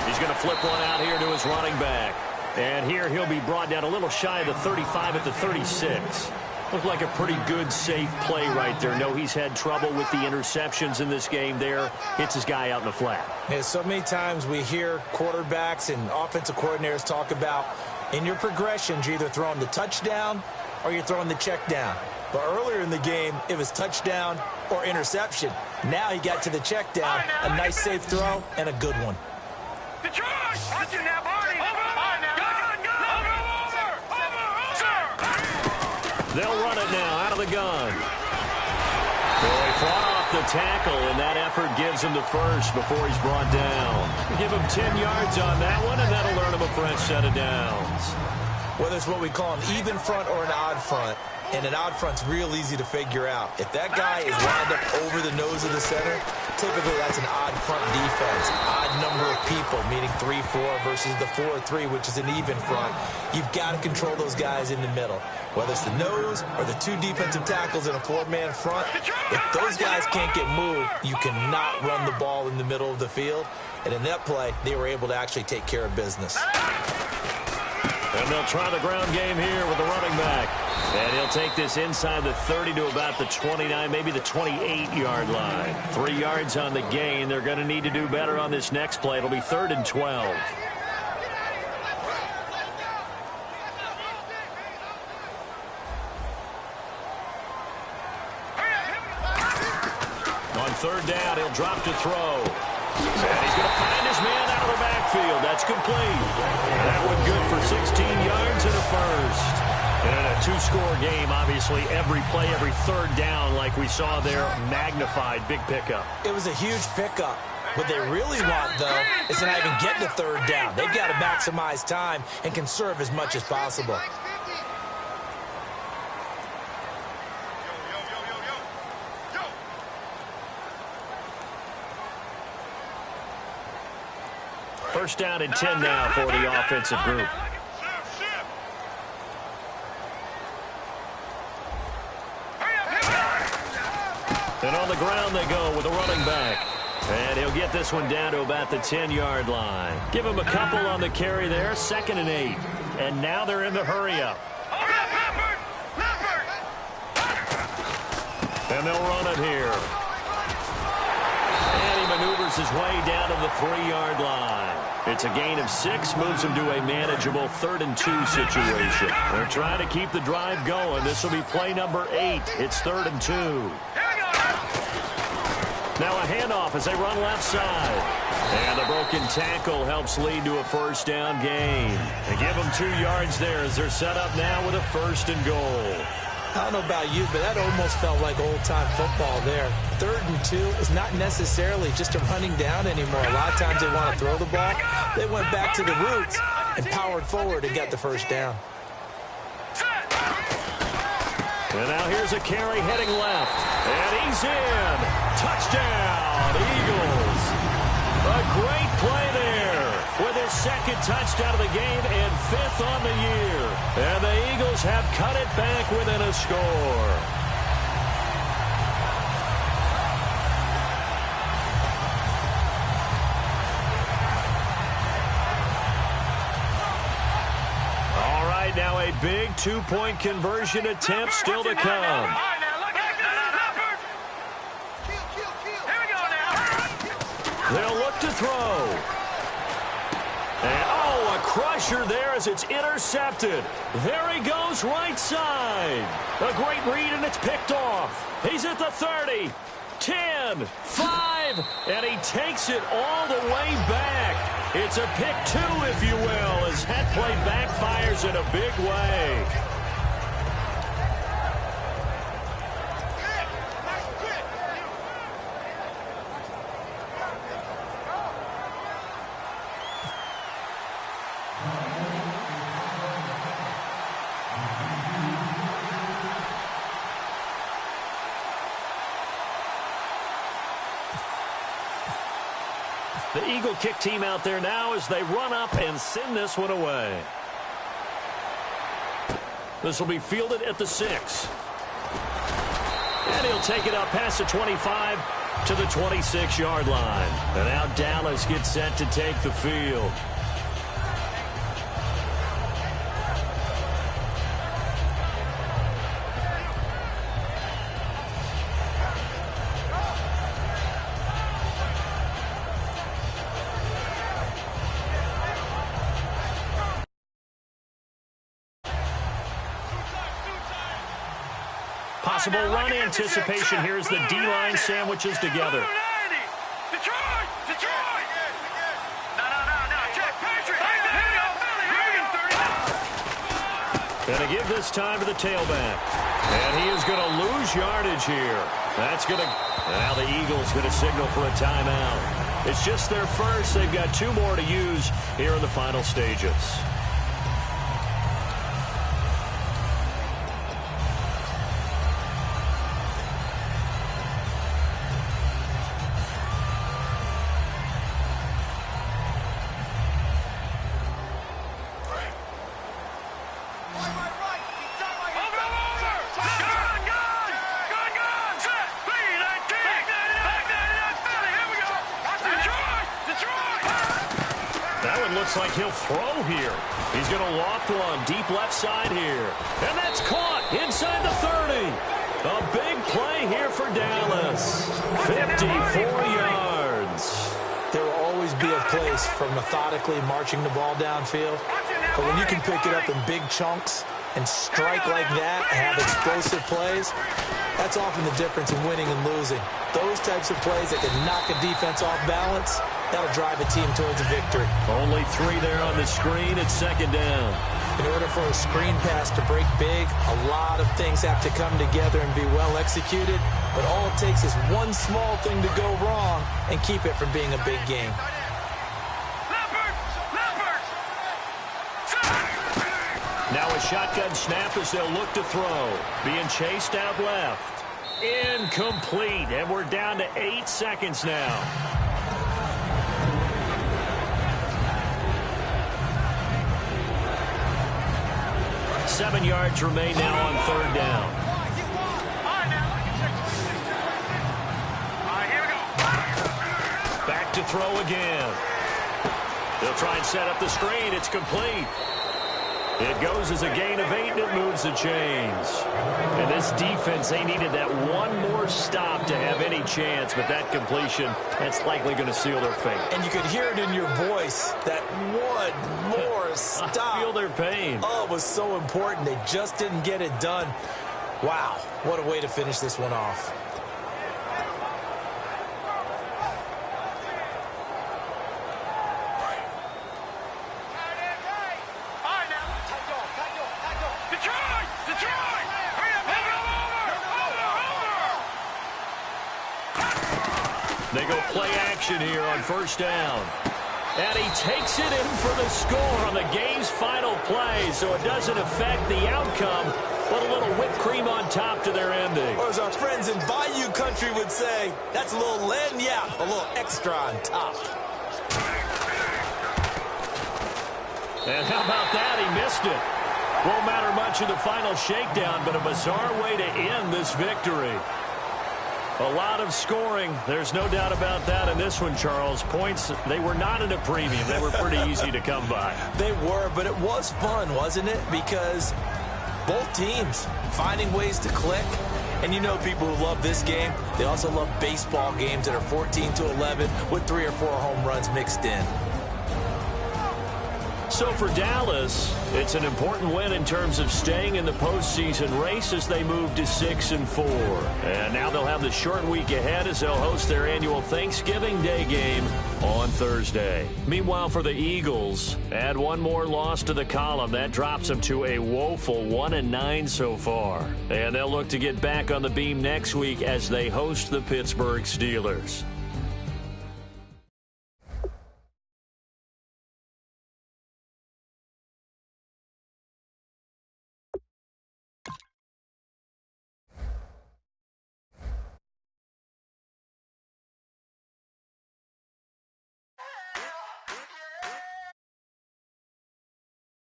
He's going to flip one out here to his running back. And here he'll be brought down a little shy of the 35 at the 36. Looked like a pretty good, safe play right there. No, he's had trouble with the interceptions in this game there. Hits his guy out in the flat. Yeah, so many times we hear quarterbacks and offensive coordinators talk about in your progressions, you're either throwing the touchdown or you're throwing the check down. But earlier in the game, it was touchdown or interception. Now he got to the check down, a nice safe throw, and a good one. Detroit, watch it now, Barney. They'll run it now out of the gun. Boy, fought off the tackle, and that effort gives him the first before he's brought down. Give him 10 yards on that one, and that'll earn him a fresh set of downs. Whether it's what we call an even front or an odd front, and an odd front's real easy to figure out. If that guy is lined up over the nose of the center, typically that's an odd front defense. Odd number of people, meaning 3-4 versus the 4-3, which is an even front. You've got to control those guys in the middle. Whether it's the nose or the 2 defensive tackles in a 4-man front, if those guys can't get moved, you cannot run the ball in the middle of the field. And in that play, they were able to actually take care of business. And they'll try the ground game here with the running back. And he'll take this inside the 30 to about the 29, maybe the 28-yard line. 3 yards on the gain. They're going to need to do better on this next play. It'll be 3rd and 12. On 3rd down, he'll drop to throw. And he's going to find his man out of the backfield. That's complete. That one good for 16 yards and a first. And a 2-score game, obviously, every play, every 3rd down, like we saw there, magnified, big pickup. It was a huge pickup. What they really want, though, is to not even get to 3rd down. They've got to maximize time and conserve as much as possible. First down and 10 now for the offensive group. And on the ground they go with a running back. And he'll get this one down to about the 10-yard line. Give him a couple on the carry there, 2nd and 8. And now they're in the hurry-up. And they'll run it here. And he maneuvers his way down to the 3-yard line. It's a gain of 6, moves him to a manageable 3rd and 2 situation. They're trying to keep the drive going. This will be play number 8. It's 3rd and 2. Now a handoff as they run left side. And the broken tackle helps lead to a first down gain. They give them 2 yards there as they're set up now with a 1st and goal. I don't know about you, but that almost felt like old-time football there. 3rd and 2 is not necessarily just a running down anymore. A lot of times they want to throw the ball. They went back to the roots and powered forward and got the first down. And now here's a carry heading left. And he's in. Touchdown, Eagles. A great play there with his second touchdown of the game and 5th on the year. And the Eagles have cut it back within a score. Now a big 2-point conversion attempt still to come. They'll look to throw. And oh, a crusher there as it's intercepted. There he goes right side. A great read and it's picked off. He's at the 30, 10, 5, and he takes it all the way back. It's a pick 2, if you will, as that play backfires in a big way. The Eagle kick team out there now as they run up and send this one away. This will be fielded at the 6. And he'll take it up past the 25 to the 26-yard line. And now Dallas gets set to take the field. Possible run anticipation here as the D-line sandwiches together. Detroit! Detroit! No. Check. Patrick! And to give this time to the tailback. And he is going to lose yardage here. That's going to... Now the Eagles going to signal for a timeout. It's just their first. They've got 2 more to use here in the final stages. Looks like he'll throw here. He's going to loft one deep left side here. And that's caught inside the 30. A big play here for Dallas. 54 yards. There will always be a place for methodically marching the ball downfield. But when you can pick it up in big chunks and strike like that and have explosive plays, that's often the difference in winning and losing. Those types of plays that can knock a defense off balance, that'll drive a team towards a victory. Only 3 there on the screen. It's second down. In order for a screen pass to break big, a lot of things have to come together and be well executed. But all it takes is one small thing to go wrong and keep it from being a big game. Now a shotgun snap as they'll look to throw. Being chased out left. Incomplete. And we're down to 8 seconds now. Seven yards remain now on third down. Back to throw again. They'll try and set up the screen. It's complete. It goes as a gain of 8, and it moves the chains. And this defense, they needed that one more stop to have any chance, but that completion, that's likely going to seal their fate. And you could hear it in your voice, that one more stop. I feel their pain. Oh, it was so important. They just didn't get it done. Wow, what a way to finish this one off. They go play action here on first down. And he takes it in for the score on the game's final play, so it doesn't affect the outcome, but a little whipped cream on top to their ending. Or as our friends in Bayou Country would say, that's a little lagniappe, a little extra on top. And how about that? He missed it. Won't matter much in the final shakedown, but a bizarre way to end this victory. A lot of scoring. There's no doubt about that in this one, Charles. Points, they were not at a premium. They were pretty easy to come by. They were, but it was fun, wasn't it? Because both teams finding ways to click. And you know people who love this game, they also love baseball games that are 14-11 with 3 or 4 home runs mixed in. So for Dallas, it's an important win in terms of staying in the postseason race as they move to 6-4. And now they'll have the short week ahead as they'll host their annual Thanksgiving Day game on Thursday. Meanwhile, for the Eagles, add one more loss to the column. That drops them to a woeful 1-9 so far. And they'll look to get back on the beam next week as they host the Pittsburgh Steelers.